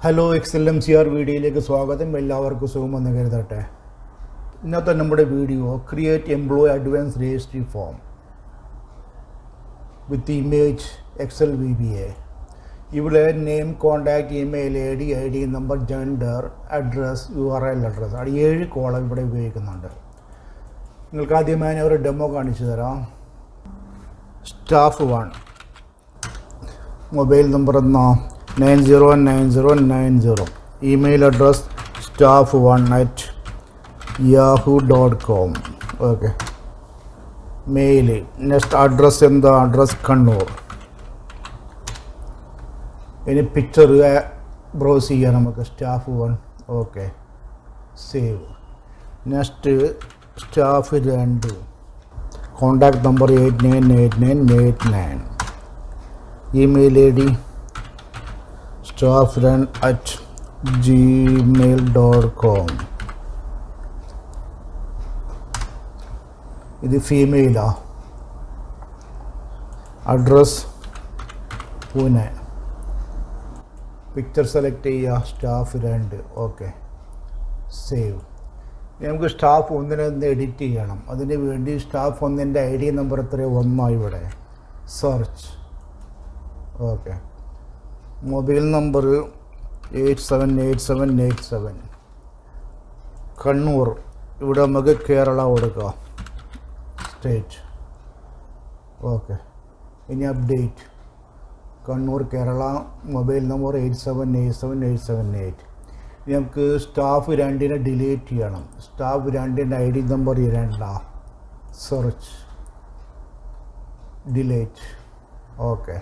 Hello XLMCR വീഡിയോയിലേക്ക് സ്വാഗതം. എല്ലാവർക്കും സുഖമെന്ന് കരുതട്ടെ. ഇന്നത്തെ നമ്മുടെ video create employee advance registry form with image Excel VBA. ഇവിടെ name, contact, email I D number, gender, address, URL address, 7 column ഇവിടെ ഉപയോഗിക്കുന്നുണ്ട്. നിങ്ങൾക്ക് ആദ്യമായി ഞാൻ ഒരു ഡെമോ കാണിച്ചു തരാം. Staff 1 mobile number 909090, email address staff1@yahoo.com. Okay, male. Next address എന്താ? അഡ്രസ് കണ്ണൂർ. ഇനി പിക്ചർ ബ്രൗസ് ചെയ്യാം നമുക്ക്. Staff 1. Okay, save. Next staff 2, contact number 898989, email ID staff2@gmail.com. ഇത് ഫീമെയിലാ. അഡ്രസ് പൂനെ. പിക്ചർ സെലക്ട് ചെയ്യുക. സ്റ്റാഫ് 2. Okay, save. നമുക്ക് സ്റ്റാഫ് 1 എഡിറ്റ് ചെയ്യണം. അതിന് വേണ്ടി സ്റ്റാഫ് 1 ID നമ്പർ എത്ര? 1 ഇവിടെ. Search. Okay, mobile number 878787, Kannur. ഇവിടെ നമുക്ക് കേരള കൊടുക്കുക, സ്റ്റേറ്റ്. ഓക്കെ, ഇനി update. Kannur, Kerala. Mobile number 87878778. ഇനി നമുക്ക് സ്റ്റാഫ് 2 ഡിലീറ്റ് ചെയ്യണം. Staff 2 ID number 2. Search, delete. Okay,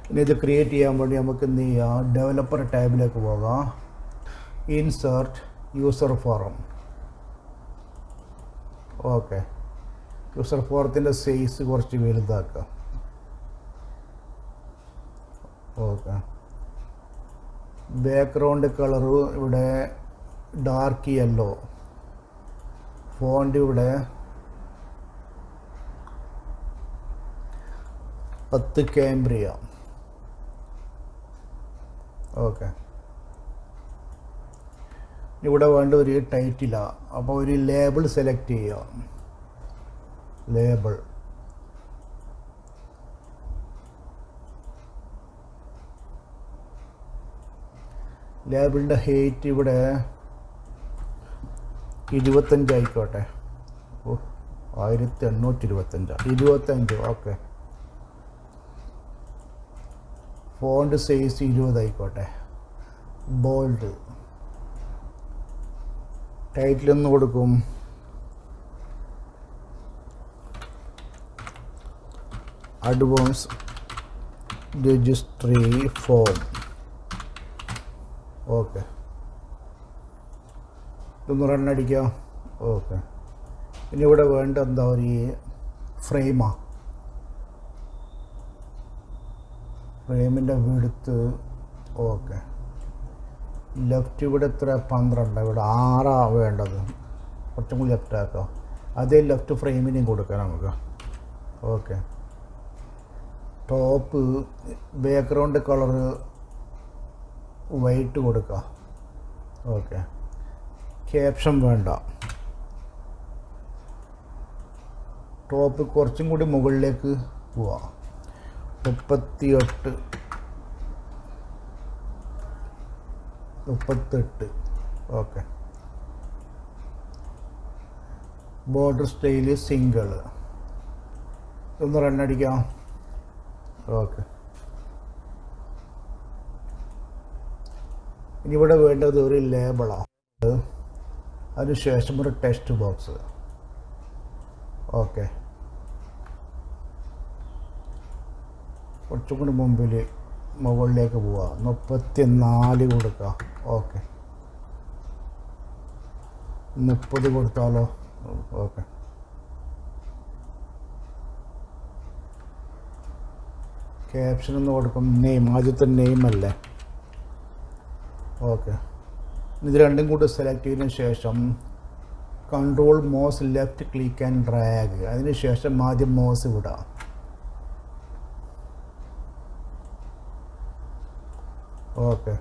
ഇനി ഇത് ക്രിയേറ്റ് ചെയ്യാൻ വേണ്ടി നമുക്ക് എന്ത് ചെയ്യാം? ഡെവലപ്പർ ടാബിലേക്ക് പോകാം. Insert user form. Okay, user ഫോറത്തിൻ്റെ സൈസ് കുറച്ച് വലുതാക്കുക. ഓക്കെ, ബാക്ക്ഗ്രൗണ്ട് കളറ് ഇവിടെ ഡാർക്ക് യെല്ലോ. ഫോണ്ട് ഇവിടെ 10 കാംബ്രിയ. ഓക്കെ, ഇവിടെ വേണ്ട ഒരു ടൈറ്റിലാണ്. അപ്പോൾ ഒരു ലേബിൾ സെലക്ട് ചെയ്യുക. ലേബിൾ. ലേബിളിൻ്റെ ഹൈറ്റ് ഇവിടെ 25 ആയിക്കോട്ടെ. 1825. 25. ഓക്കെ, ഫോണ്ട് സൈസ് 20 ആയിക്കോട്ടെ. ബോൾഡ്. ടൈറ്റിൽ ഒന്ന് കൊടുക്കും. Advance registry form. ഓക്കെ, ഇതൊന്ന് റണ്ണടിക്കാം. ഓക്കെ, ഇനി ഇവിടെ വേണ്ട എന്താ? ഒരു ഫ്രെയിമാണ്. ഫ്രെയിമിൻ്റെ വിഡ്ത്ത്. ഓക്കെ, ലെഫ്റ്റ് ഇവിടെ എത്ര? 12. ഇവിടെ 6 വേണ്ടത്. കുറച്ചും കൂടി ലെഫ്റ്റ് ആക്കാം. അതേ ലെഫ്റ്റ് ഫ്രെയിമിനെയും കൊടുക്കാം നമുക്ക്. Okay, top background colour white കൊടുക്കുക. ഓക്കെ, ക്യാപ്ഷൻ വേണ്ട. ടോപ്പ് കുറച്ചും കൂടി മുകളിലേക്ക് പോവാം. 38. Okay, border style single. ഒന്ന് റണ്ണടിക്കാം. ഓക്കെ, ഇനി ഇവിടെ വേണ്ടത് ഒരു ലേബിളാണ്. അതിനുശേഷം ഒരു ടെക്സ്റ്റ് ബോക്സ്. ഓക്കെ, കുറച്ചും കൂടി മുമ്പിൽ മുകളിലേക്ക് പോവുക. 34 കൊടുക്കുക. ഓക്കെ, 30 കൊടുത്താലോ? ഓക്കെ, ക്യാപ്ഷൻ ഒന്ന് കൊടുക്കും. നെയിം, ആദ്യത്തെ നെയിം അല്ലേ? ഓക്കെ, ഇത് രണ്ടും കൂടി സെലക്ട് ചെയ്തതിന് ശേഷം control mouse left click and drag. അതിനുശേഷം ആദ്യം മൗസ് വിടാം. ഓക്കെ.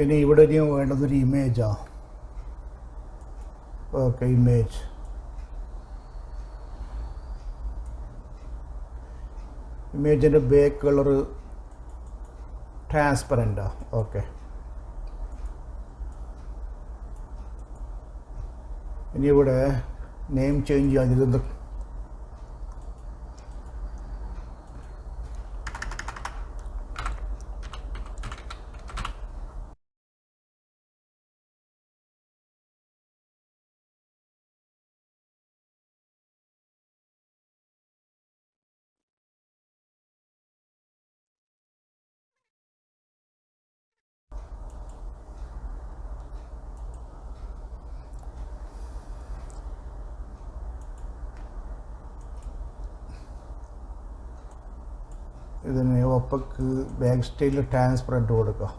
ഇനി ഇവിടെ ഇനി വേണ്ടതൊരു ഇമേജാണ്. Okay, image. ഇമേജിൻ്റെ ബാക്ക് കളറ് ട്രാൻസ്പെറൻറ്റാണ്. ഓക്കെ. ഇനി ഇവിടെ നെയിം ചേഞ്ച് ചെയ്യാതിരുന്നത് ഇതിന് ഒപ്പക്ക് ബാക്ക് സ്റ്റൈലിൽ ട്രാൻസ്പെറൻറ്റ് കൊടുക്കുക.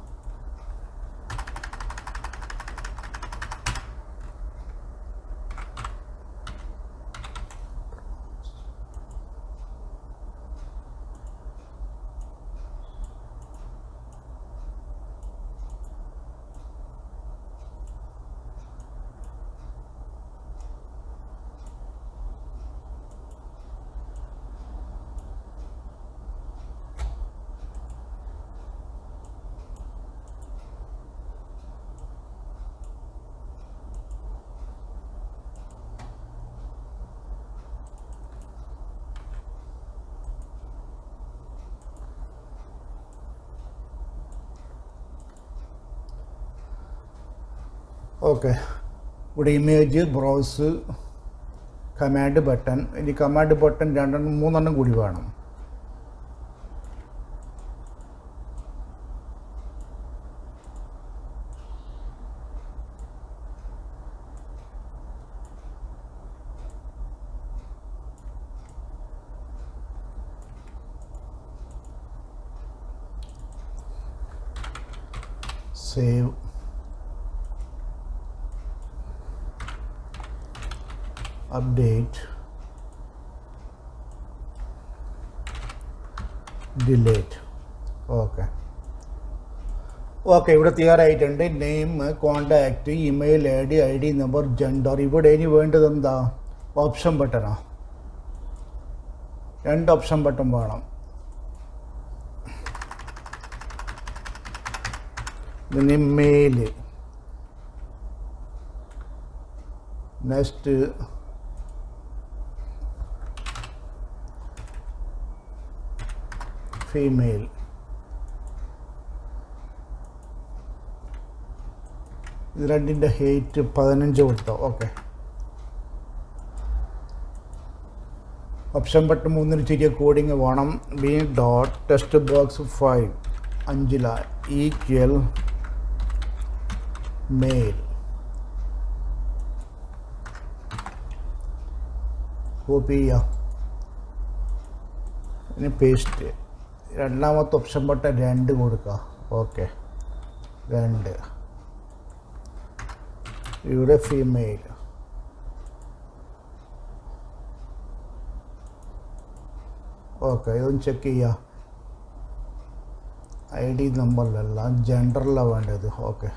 ഓക്കെ. ഇവിടെ ഇമേജ്, ബ്രൗസ്, കമാൻഡ് ബട്ടൺ. ഇനി കമാൻഡ് ബട്ടൺ 2-3 കൂടി വേണം. സേവ്. update, delete. ഓക്കെ. ഇവിടെ തയ്യാറായിട്ടുണ്ട്. Name, contact, email I D number, gender. ഇവിടെ ഇനി വേണ്ടത് എന്താ? ഓപ്ഷൻ ബട്ടണാണ്. 2 ഓപ്ഷൻ ബട്ടൺ വേണം. ഇതിന് മെയിൽ, നെക്സ്റ്റ് ഫീമെയിൽ. ഇത് രണ്ടിൻ്റെ ഹൈറ്റ് 15 കൊടുത്തോ. ഓക്കെ. ഓപ്ഷൻ ബട്ടൺ 3 ചെറിയ കോഡിങ് വേണം. B dot text box 5 5 equal male. Copy ചെയ്യാം. ഇനി പേസ്റ്റ്. രണ്ടാമത്തെ ഓപ്ഷൻ ബട്ടൺ 2 കൊടുക്കുക. ഓക്കെ, 2. ഇവിടെ ഫീമെയിൽ. ഓക്കെ, ഇതൊന്ന് ചെക്ക് ചെയ്യുക. ഐ ഡി നമ്പറിലല്ല, ജെൻഡറിലാണ് വേണ്ടത്. ഓക്കെ.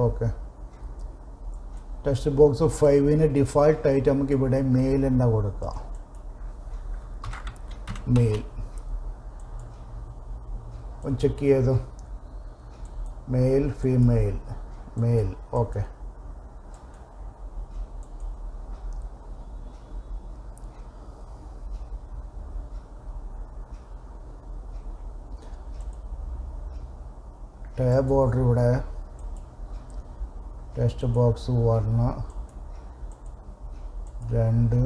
ഓക്കെ. ടെക്സ്റ്റ് ബോക്സ് 5 ഡിഫാൾട്ടായിട്ട് നമുക്ക് ഇവിടെ മെയിൽ തന്നെ കൊടുക്കാം. മെയിൽ ഒന്ന് ചെക്ക് ചെയ്തു. Male, female, male. Okay. Tab order ഇവിടെ ടെക്സ്റ്റ് ബോക്സ് 1 2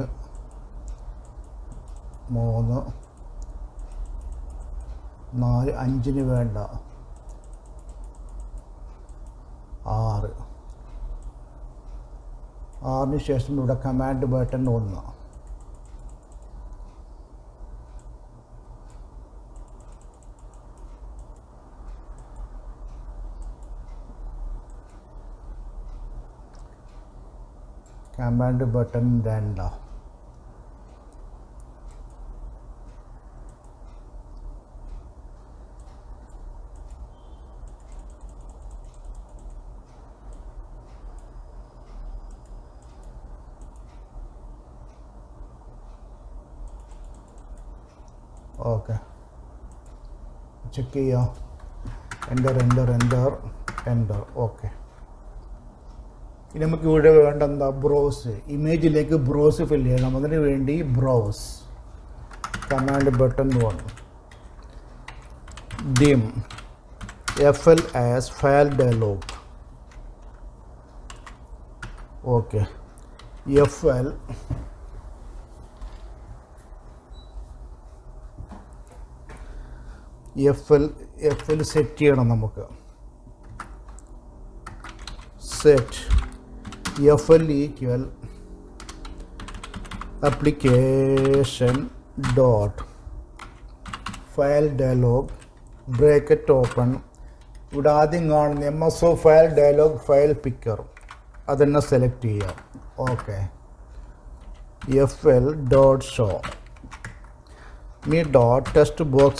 3 4 5 വേണ്ട 6 6 ശേഷം ഇവിടെ command button 1 command button 2 okay check ചെയ്യാം എൻ്റർ ഓക്കെ ഇനി നമുക്ക് ഇവിടെ വേണ്ട എന്താ ബ്രൗസ് ഇമേജിലേക്ക് ബ്രൗസ് ഫില്ല് ചെയ്യണം അതിന് വേണ്ടി browse command button 1 dim fl as file dialog okay fl set ചെയ്യണം നമുക്ക് set fl equal application dot file dialog bracket open ഇവിടെ ആദ്യം കാണുന്ന MSO file dialog file picker അതെന്നെ സെലക്ട് ചെയ്യാം okay fl dot show me dot text box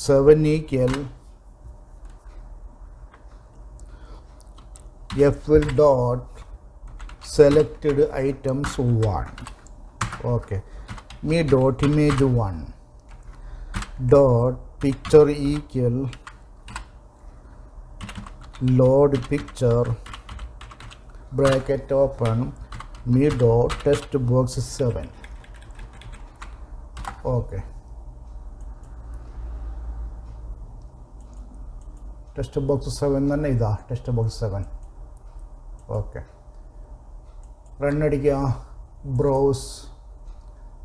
7 equal fl dot selected items 1 okay me dot image 1 dot picture equal load picture bracket open me dot text box 7 okay text box 7 തന്നെ ഇതാ text box 7 okay run അടിക്കുക browse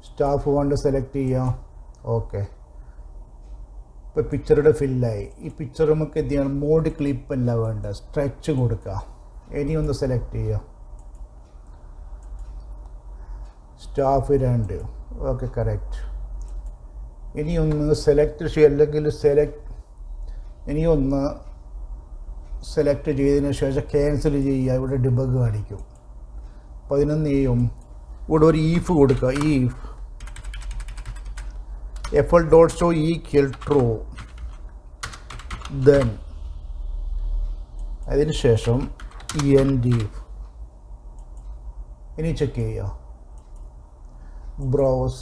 staff കൊണ്ട് select ചെയ്യുക okay ഇപ്പോൾ പിക്ചറുടെ ഫില്ലായി ഈ picture നമുക്ക് എന്ത് ചെയ്യണം മോഡ് ക്ലിപ്പ് അല്ല വേണ്ട സ്ട്രെച്ച് കൊടുക്കുക ഇനി ഒന്ന് സെലക്ട് ചെയ്യുക സ്റ്റാഫ് 2 ഓക്കെ കറക്റ്റ് ഇനി ഒന്ന് സെലക്ട് ചെയ്യുക അല്ലെങ്കിൽ ഇനി ഒന്ന് സെലക്ട് ചെയ്തതിന് ശേഷം ക്യാൻസൽ ചെയ്യുക ഇവിടെ ഡിബഗ് കാണിക്കും 11 ഇവിടെ ഒരു ഈഫ് കൊടുക്കുക if fl dot show equal true then അതിന് ശേഷം end if ഇനി ചെക്ക് ചെയ്യുക browse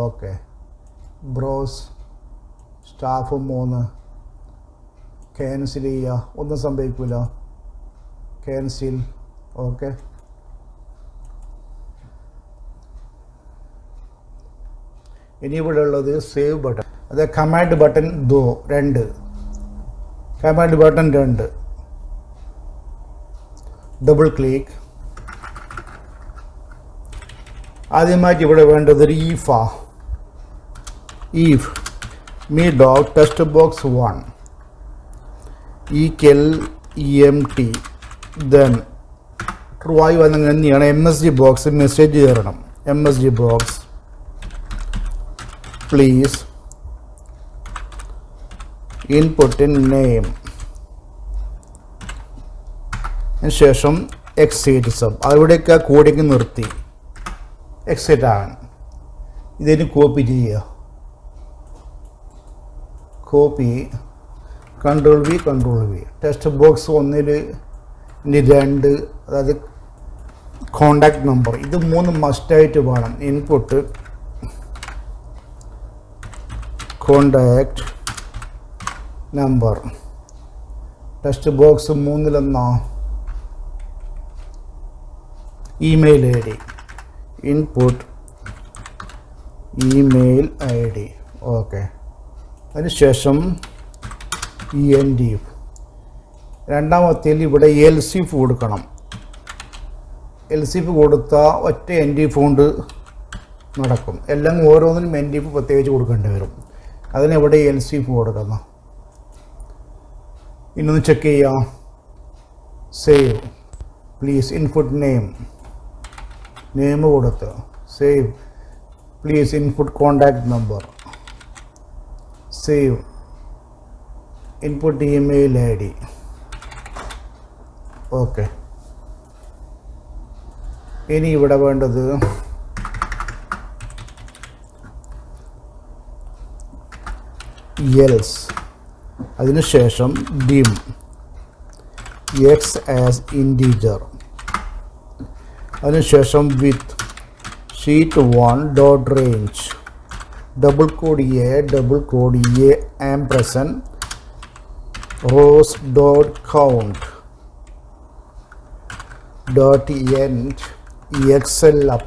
okay browse staff 3 cancel ചെയ്യുക ഒന്നും സംഭവിക്കില്ല ക്യാൻസൽ ഓക്കെ ഇനി ഇവിടെ ഉള്ളത് സേവ് ബട്ടൺ അത് command button 2 command button 2 double click ആദ്യമായിട്ട് ഇവിടെ വേണ്ടത് ഒരു if me dot text box 1 equal empty then true ആയി വന്നെങ്കിൽ എന്ത് ചെയ്യണം MSG ബോക്സ് മെസ്സേജ് തരണം MSG box please input in name ശേഷം exit sub അവിടേക്ക് ആ കോഡിങ് നിർത്തി എക്സിറ്റ് ആകാൻ ഇതിന് കോപ്പി ചെയ്യുക copy control V text box 1 ഇനി 2 അതായത് കോണ്ടാക്ട് നമ്പർ ഇത് 3 മസ്റ്റായിട്ട് വേണം input contact number text box 3 email I D input email I D okay. അതിനുശേഷം END. രണ്ടാമത്തേൽ ഇവിടെ LCF കൊടുക്കണം. LCF കൊടുത്താൽ ഒറ്റ NDF കൊണ്ട് നടക്കും. എല്ലാം ഓരോന്നിനും NDF പ്രത്യേകിച്ച് കൊടുക്കേണ്ടി വരും. അതിനെവിടെ LCF കൊടുക്കണം. ഇന്നൊന്ന് ചെക്ക് ചെയ്യാം. സേവ്. പ്ലീസ് ഇൻപുട്ട് നെയിം കൊടുത്ത് save. Please input contact number. Save. Input email ID. Okay. ഇനി ഇവിടെ വേണ്ടത് else. അതിനുശേഷം dim x as integer. അതിനുശേഷം with sheet 1 dot range double quote a ampersand rows dot count dot end excel up.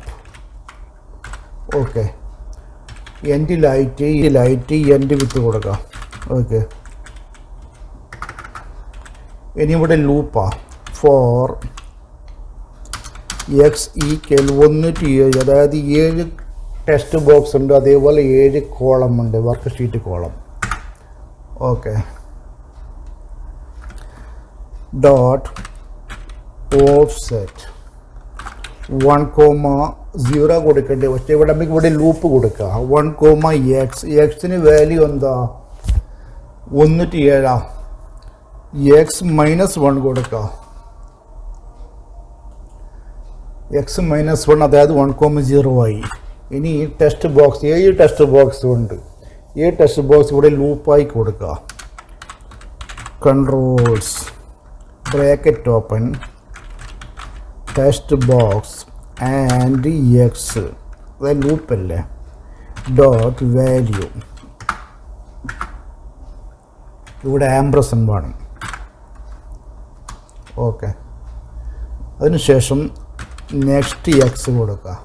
Okay. എൻഡിലായിട്ട് end with കൊടുക്കാം. Okay. ഇനി ഇവിടെ ലൂപ്പാ ഫോർ x ഈക്വൽ 1 to 7. അതായത് 7 ടെക്സ്റ്റ് ബോക്സ് ഉണ്ട്, അതേപോലെ 7 കോളം ഉണ്ട്, work sheet column. Okay. Dot offset 1,0 കൊടുക്കേണ്ടത്. പക്ഷേ ഇവിടെ നമുക്ക് ഇവിടെ ലൂപ്പ് കൊടുക്കുക. 1,x. എക്സിന് വാല്യൂ എന്താ? 1 to 7. x -1 കൊടുക്കുക. x -1 അതായത് 1,0 ആയി. ഇനി ടെക്സ്റ്റ് ബോക്സ് 7 ടെക്സ്റ്റ് ബോക്സ് ഉണ്ട്. ഈ ടെക്സ്റ്റ് ബോക്സ് ഇവിടെ ലൂപ്പായി കൊടുക്കുക. Controls bracket open text box and x അത് ലൂപ്പല്ലേ. ഡോട്ട് വാല്യൂ ഇവിടെ ആംപ്രസൻറ്റ് വേണം. ഓക്കെ. അതിനുശേഷം നെക്സ്റ്റ് x കൊടുക്കുക.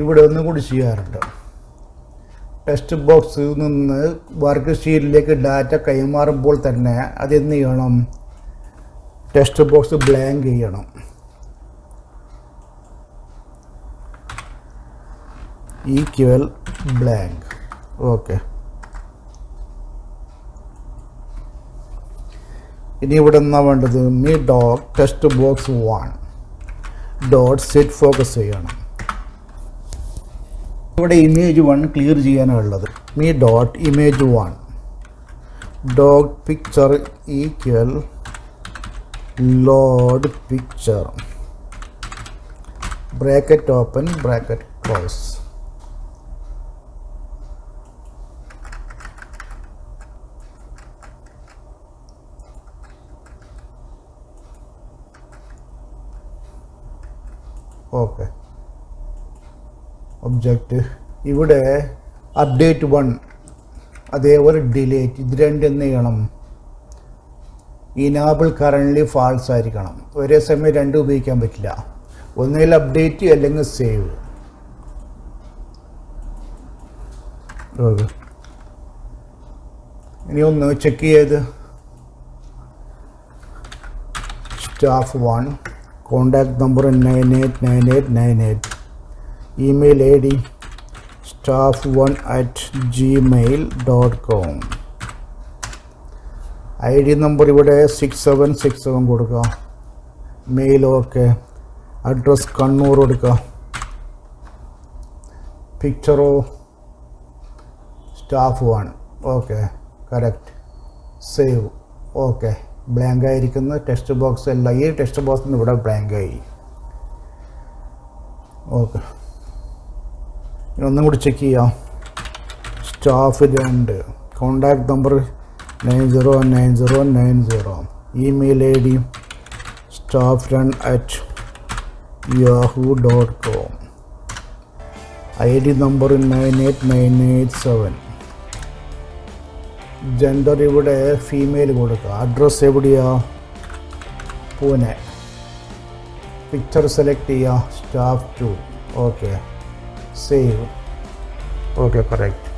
ഇവിടെ ഒന്നും കൂടി ചെയ്യാറുണ്ട്. ടെക്സ്റ്റ് ബോക്സിൽ നിന്ന് വർക്ക് ഷീറ്റിലേക്ക് ഡാറ്റ കൈമാറുമ്പോൾ തന്നെ അതെന്ത് ചെയ്യണം? ടെക്സ്റ്റ് ബോക്സ് ബ്ലാങ്ക് ചെയ്യണം. Equal blank. ഓക്കെ. ഇനി ഇവിടെ എന്നാ വേണ്ടത്? Me dot text box 1 dot set focus ചെയ്യണം. ഇവിടെ ഇമേജ് 1 ക്ലിയർ ചെയ്യാനുള്ളത്. Me dot image 1 dot picture equal load picture bracket open bracket close. Okay. Object ഇവിടെ അപ്ഡേറ്റ് 1 അതേപോലെ ഡിലീറ്റ് ഇത് രണ്ടും എന്ത് ചെയ്യണം? ഇനാബിൾ കറൻ്റ്ലി ഫാൾസ് ആയിരിക്കണം. ഒരേ സമയം രണ്ടും ഉപയോഗിക്കാൻ പറ്റില്ല. ഒന്നുകിൽ അപ്ഡേറ്റ് അല്ലെങ്കിൽ സേവ്. ഓക്കെ. ഇനി ഒന്ന് ചെക്ക് ചെയ്ത് staff 1 contact number 989898 email ID staff1@gmail.com. ID number ഇവിടെ 6767 കൊടുക്കുക. Mail okay. അഡ്രസ് കണ്ണൂർ കൊടുക്കുക. പിക്ചറോ staff 1. Okay correct. Save. Okay. Blank ആയിരിക്കുന്ന ടെക്സ്റ്റ് ബോക്സ് അല്ല. ഈ ടെക്സ്റ്റ് ബോക്സിന് ഇവിടെ ബ്ലാങ്ക് ആയി. ഓക്കെ. ഇനി ഒന്നും കൂടി ചെക്ക് ചെയ്യാം. Staff 2 contact number 909090. Email ID staff2@yahoo.com. ID number 98987. Gender ഇവിടെ ഫീമെയിൽ കൊടുക്കുക. അഡ്രസ്സ് എവിടെയാ? പൂനെ. പിക്ചർ സെലക്ട് ചെയ്യുക. Staff 2. Okay save. Okay correct.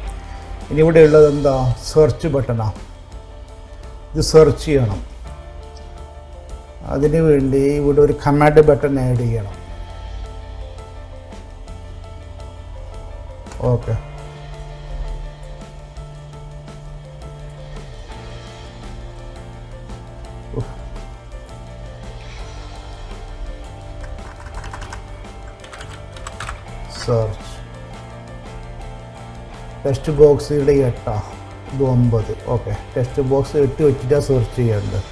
ഇനി ഇവിടെ ഉള്ളത് എന്താ? സെർച്ച് ബട്ടണാണ്. ഇത് സെർച്ച് ചെയ്യണം. അതിന് വേണ്ടി ഇവിടെ ഒരു കമാൻഡ് ബട്ടൺ ആഡ് ചെയ്യണം. Okay search. ടെക്സ്റ്റ് ബോക്സ് ഇവിടെ 8, ഇത് 9. ഓക്കെ ടെക്സ്റ്റ് ബോക്സ് 8 വെച്ചിട്ടാണ് സെർച്ച് ചെയ്യേണ്ടത്.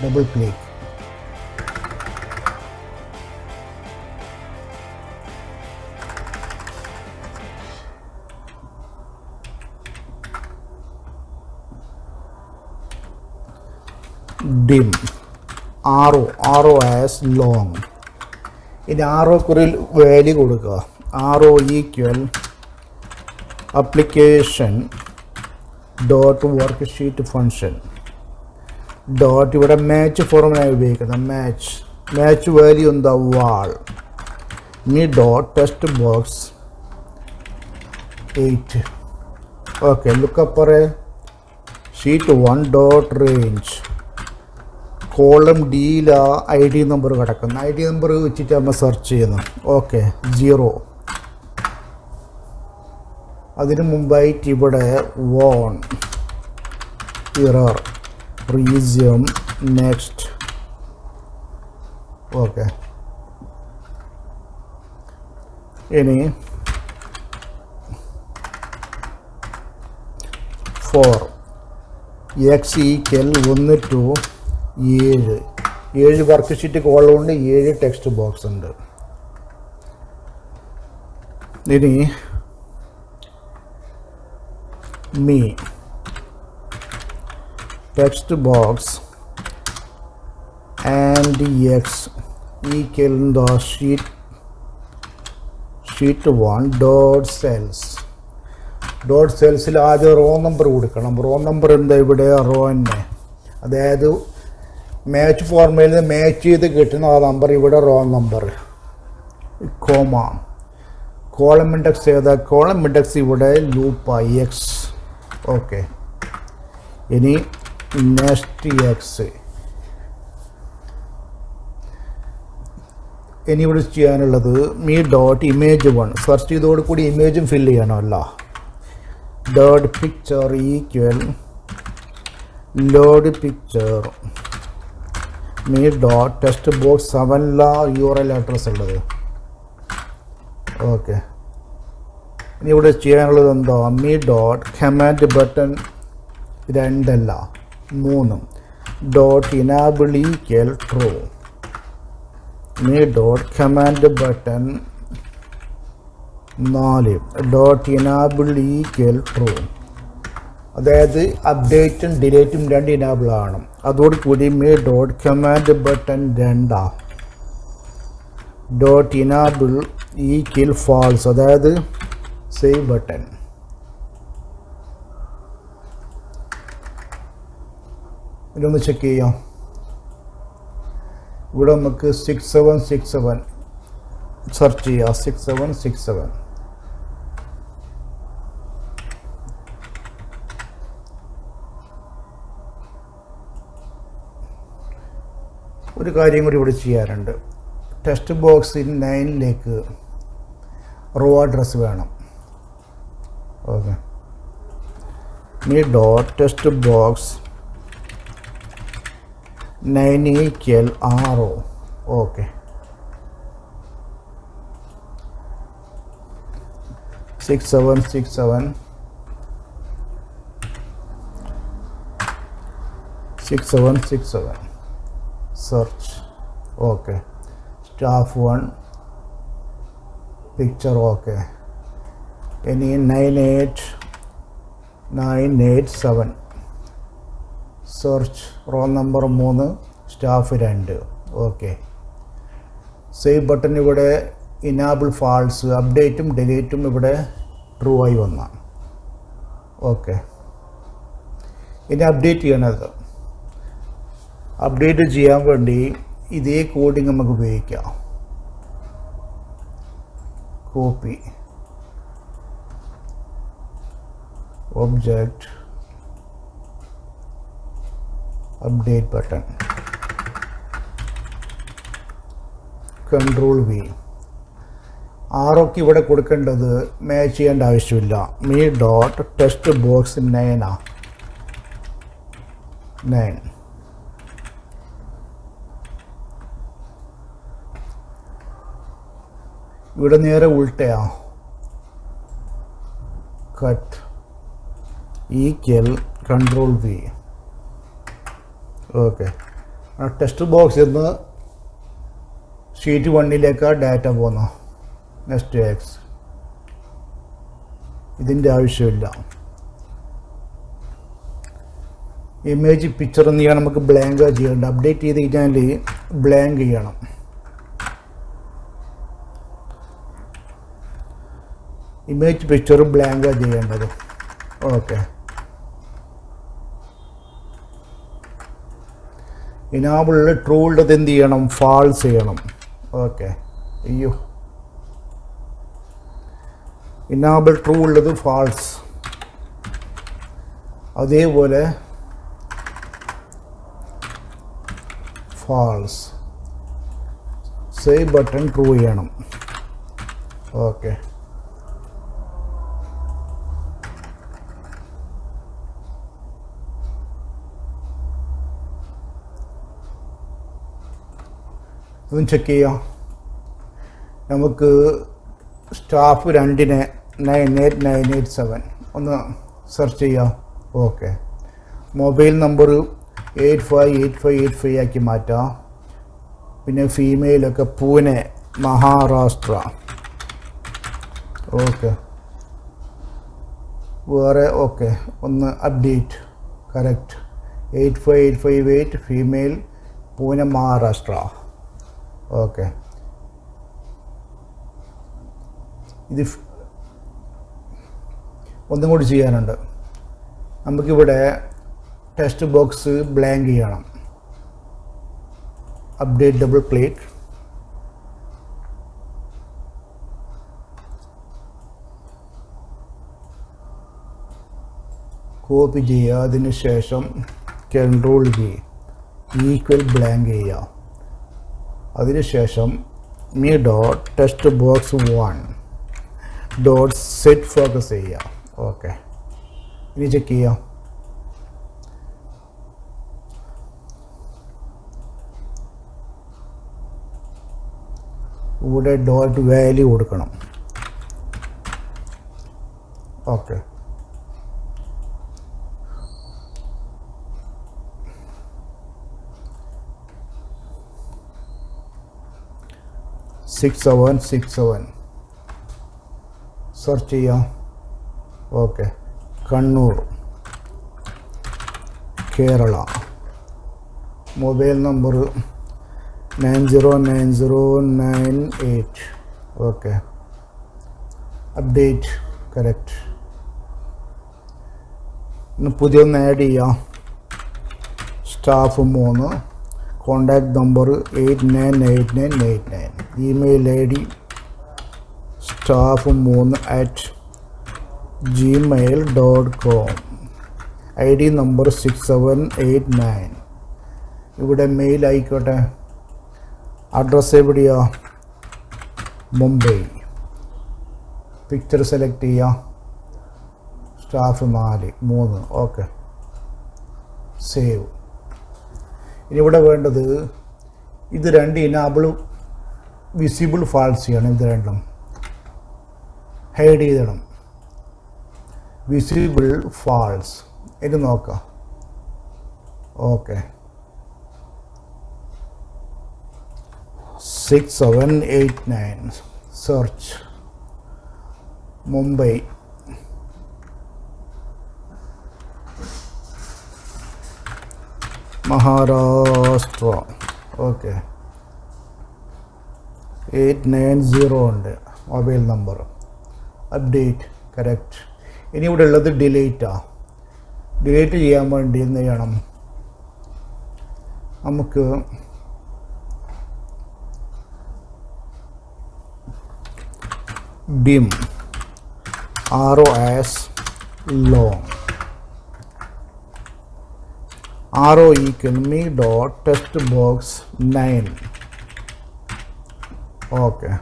Double click. dim arrow as long. ഇനി ആറോക്കൊരു വാല്യൂ കൊടുക്കുക. arrow equal application dot worksheet function dot ഇവിടെ മാച്ച് ഫോർമുല ഉപയോഗിക്കുന്നത്. മാച്ച് വാല്യൂ എന്താ? വാൾ. ഇനി ഡോട്ട് ടെക്സ്റ്റ് ബോക്സ് 8. ഓക്കെ ലുക്കപ്പർ ഷീറ്റ് 1 ഡോട്ട് റേഞ്ച്. കോളം ഡിയിൽ ID നമ്പർ കിടക്കുന്നു. ID നമ്പർ വെച്ചിട്ട് നമ്മൾ സെർച്ച് ചെയ്യുന്നു. ഓക്കെ 0. അതിന് മുമ്പായിട്ട് ഇവിടെ on error resume next. Okay ഇനി 4 x equal 1 to 7 work sheet കോളമുണ്ട്, 7 text box ഉണ്ട്. ഇനി me text box and x equal the sheet 1 dot cells. Dot സെൽസിൽ ആദ്യം റോ നമ്പർ കൊടുക്കണം. റോ നമ്പർ എന്താ? ഇവിടെ റോ തന്നെ, അതായത് മാച്ച് ഫോർമുലയിൽ മാച്ച് ചെയ്ത് കിട്ടുന്ന ആ നമ്പർ ഇവിടെ raw number. Comma column index ഏതാ? കോളം ഇൻഡെക്സ് ഇവിടെ ലൂപ്പായി എക്സ്. ഓക്കെ ഇനി നെക്സ്റ്റ് എക്സ്. ഇനി ഇവിടെ ചെയ്യാനുള്ളത് മീ ഡോട്ട് ഇമേജ് 1 സെർച്ച് ചെയ്തോട് കൂടി ഇമേജും ഫില്ല് ചെയ്യണമല്ലോ. Dot picture equal load picture me dot text box 7 URL address ഉള്ളത്. ഓക്കെ ഇനി ഇവിടെ ചെയ്യാനുള്ളത് എന്താ? മീ ഡോട്ട് കമാൻഡ് ബട്ടൺ 2 അല്ല 3 dot enable equal true. Me dot command button 4 dot enable equal true. അതായത് അപ്ഡേറ്റും ഡിലേറ്റും 2 ഇനാബിൾ ആണ്. അതോടുകൂടി me dot command button 2 dot enable equal false, അതായത് സേവ് ബട്ടൺ. ഇതൊന്ന് ചെക്ക് ചെയ്യാം. ഇവിടെ നമുക്ക് 6767 സെർച്ച് ചെയ്യാം. 6767 ഒരു കാര്യം കൂടി ഇവിടെ ചെയ്യാറുണ്ട്. ടെക്സ്റ്റ് ബോക്സ് 9 റോ അഡ്രസ് വേണം. Okay me dot text box 9 equal RO. Okay 6767 search. Okay staff 1 picture. Okay ഇനി 98987 search. Raw number 3 staff 2. Okay save button ഇവിടെ ഇനാബിൾ ഫാൾസ്, അപ്ഡേറ്റും ഡിലീറ്റും ഇവിടെ ട്രൂ ആയി വന്ന. ഓക്കെ ഇനി അപ്ഡേറ്റ് ചെയ്യണത്. അപ്ഡേറ്റ് ചെയ്യാൻ വേണ്ടി ഇതേ കോഡിങ് നമുക്ക് ഉപയോഗിക്കാം. copy, object, update button, control V. ആറൊക്കെ ഇവിടെ കൊടുക്കേണ്ടത് മാച്ച് ചെയ്യേണ്ട ആവശ്യമില്ല. Me dot text box 9 9. ഇവിടെ നേരെ ഉൾട്ടയാ. Cut equal control V. Okay, text ബോക്സിൽ നിന്ന് ഷീറ്റ് 1 ഡാറ്റ പോകുന്നു. Next X. ഇതിൻ്റെ ആവശ്യമില്ല. ഇമേജ് പിക്ചർ എന്ന് ചെയ്യാൻ നമുക്ക് ബ്ലാങ്ക് ചെയ്യണ്ട. അപ്ഡേറ്റ് ചെയ്ത് കഴിഞ്ഞാൽ ബ്ലാങ്ക് ചെയ്യണം. ഇമേജ് പിക്ചർ ബ്ലാങ്ക് ചെയ്യേണ്ടത്. ഓക്കെ, ഇനാബിളിൽ ട്രൂ ഉള്ളത് എന്ത് ചെയ്യണം? ഫാൾസ് ചെയ്യണം. ഓക്കെ, അയ്യോ, ഇനാബിൾ ട്രൂ ഉള്ളത് ഫാൾസ്. അതേപോലെ ഫാൾസ്. സേവ് ബട്ടൺ ട്രൂ ചെയ്യണം. ഓക്കെ, ഇതും ചെക്ക് ചെയ്യാം. നമുക്ക് സ്റ്റാഫ് 2 98987 ഒന്ന് സെർച്ച് ചെയ്യാം. ഓക്കെ, മൊബൈൽ നമ്പർ 858585 ആക്കി മാറ്റാം. പിന്നെ ഫീമെയിലൊക്കെ പൂനെ, മഹാരാഷ്ട്ര. ഓക്കെ, വേറെ ഓക്കെ, ഒന്ന് update correct 85858 female, Pune, Maharashtra. Okay, ഇത് ഒന്നും കൂടി ചെയ്യാനുണ്ട്. നമുക്കിവിടെ ടെക്സ്റ്റ് ബോക്സ് ബ്ലാങ്ക് ചെയ്യണം. Update double click. കോപ്പി ചെയ്യുക. അതിന് ശേഷം കൺട്രോൾ വി ഈക്വൽ ബ്ലാങ്ക് ചെയ്യുക. അതിനുശേഷം me dot text box 1 dot set focus ചെയ്യുക. ഓക്കെ, ഇനി ചെക്ക് ചെയ്യാം. ഇവിടെ ഡോട്ട് വാല്യൂ കൊടുക്കണം. ഓക്കെ, സിക്സ് സെവൻ സെർച്ച് ചെയ്യാം. Okay, Kannur, Kerala. Mobile number 909098. Okay, update correct. ഇന്ന് പുതിയൊന്ന് ആഡ് ചെയ്യാം. Staff 3, contact number 898989, email ID staff3@gmail.com, ID number 6789. ഇവിടെ മെയിൽ ആയിക്കോട്ടെ. അഡ്രസ്സ് എവിടെയാ? മുംബൈ. പിക്ചർ സെലക്ട് ചെയ്യുക. സ്റ്റാഫ് 3. Okay, save. ഇനി ഇവിടെ വേണ്ടത് ഇത് 2 ഇനാബിൾ വിസിബിൾ ഫാൾസ് ചെയ്യണം. ഇത് രണ്ടും ഹൈഡ് ചെയ്തിടണം. Visible false. ഇത് നോക്കാം. Okay, 6789 search. Mumbai. Maharashtra. Okay, 890 ഉണ്ട് മൊബൈൽ നമ്പർ. Update correct. ഇനി ഇവിടെ ഉള്ളത് ഡിലീറ്റാണ്. ഡിലീറ്റ് ചെയ്യാൻ വേണ്ടി എന്ത് ചെയ്യണം? നമുക്ക് dim, arrow as long, arrow equal me dot text box 9. Okay,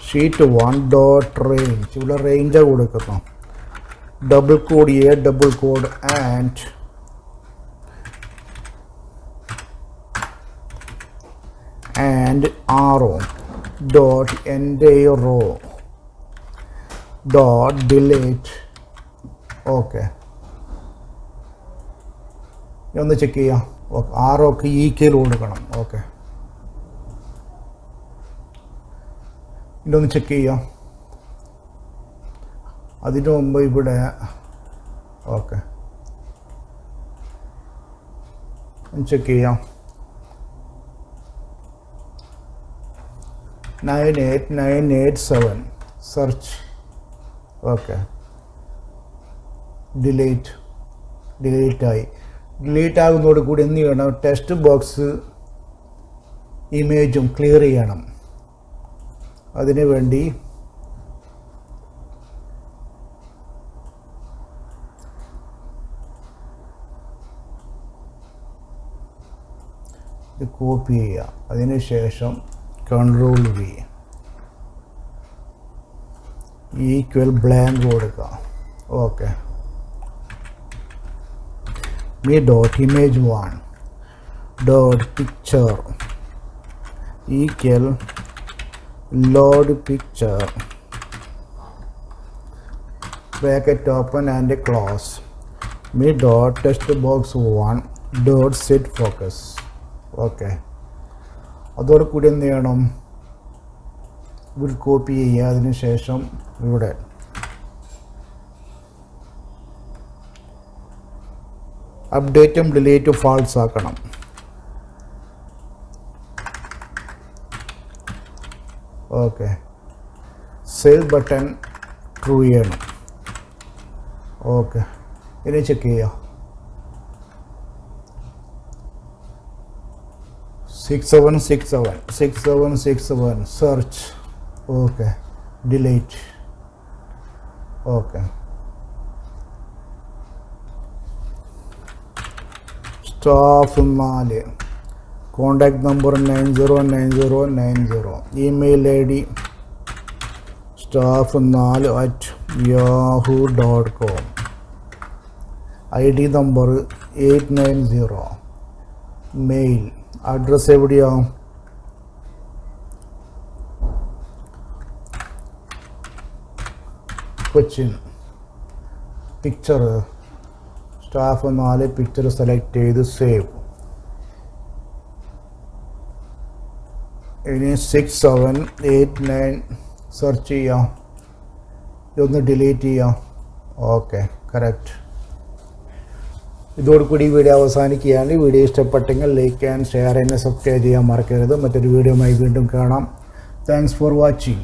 sheet 1 dot range, ഇവിടെ range കൊടുക്കുന്നു, double code a double code and arrow dot entire row dot delete. Okay, ഒന്ന് ചെക്ക് ചെയ്യാം. ഓക്കെ, ആറൊക്കെ ഈക്വൽ കൊടുക്കണം. Okay, ഇതൊന്ന് check ചെയ്യാം. അതിന് മുമ്പ് ഇവിടെ ഓക്കെ ചെക്ക് ചെയ്യാം. 98987 സെർച്ച്. ഓക്കെ, ഡിലീറ്റ് ആയി. ഡിലീറ്റ് ആകുന്നതോട് കൂടി എന്ത് ചെയ്യണം? ടെക്സ്റ്റ് ബോക്സ് ഇമേജും ക്ലിയർ ചെയ്യണം. അതിനു വേണ്ടി ഇത് കോപ്പി ചെയ്യുക. അതിനുശേഷം കൺട്രോൾ വി ഈക്വൽ ബ്ലാങ്ക് കൊടുക്കുക. Okay, me dot image 1 dot picture equal load picture bracket open and close, me dot text box 1 dot set focus. Okay, അതോടെ കൂടി എന്ത് ചെയ്യണം? ഇവിടെ കോപ്പി ചെയ്യുക. അതിനുശേഷം ഇവിടെ അപ്ഡേറ്റും ഡിലീറ്റും ഫാൾസ് ആക്കണം. ഓക്കെ, സേവ് ബട്ടൺ ട്രൂ ചെയ്യണം. ഓക്കെ, ഇനി ചെക്ക് ചെയ്യാം. 6767 search. Okay, delete. Okay, staff 4, contact number 909090, email ID staff4@yahoo.com, ID number 890, mail address എവിടെയാവും? Cochin. Picture staff 4 picture select ചെയ്ത് സേവ്. ഇനി 6789 സെർച്ച് ചെയ്യാം. ഇതൊന്ന് ഡിലീറ്റ് ചെയ്യാം. Okay, correct. ഇതോടുകൂടി വീഡിയോ അവസാനിക്കുകയാണ്. വീഡിയോ ഇഷ്ടപ്പെട്ടെങ്കിൽ ലൈക്ക് ആൻഡ് ഷെയർ, എന്നെ സബ്സ്ക്രൈബ് ചെയ്യാൻ മറക്കരുത്. മറ്റൊരു വീഡിയോയുമായി വീണ്ടും കാണാം. Thanks for watching.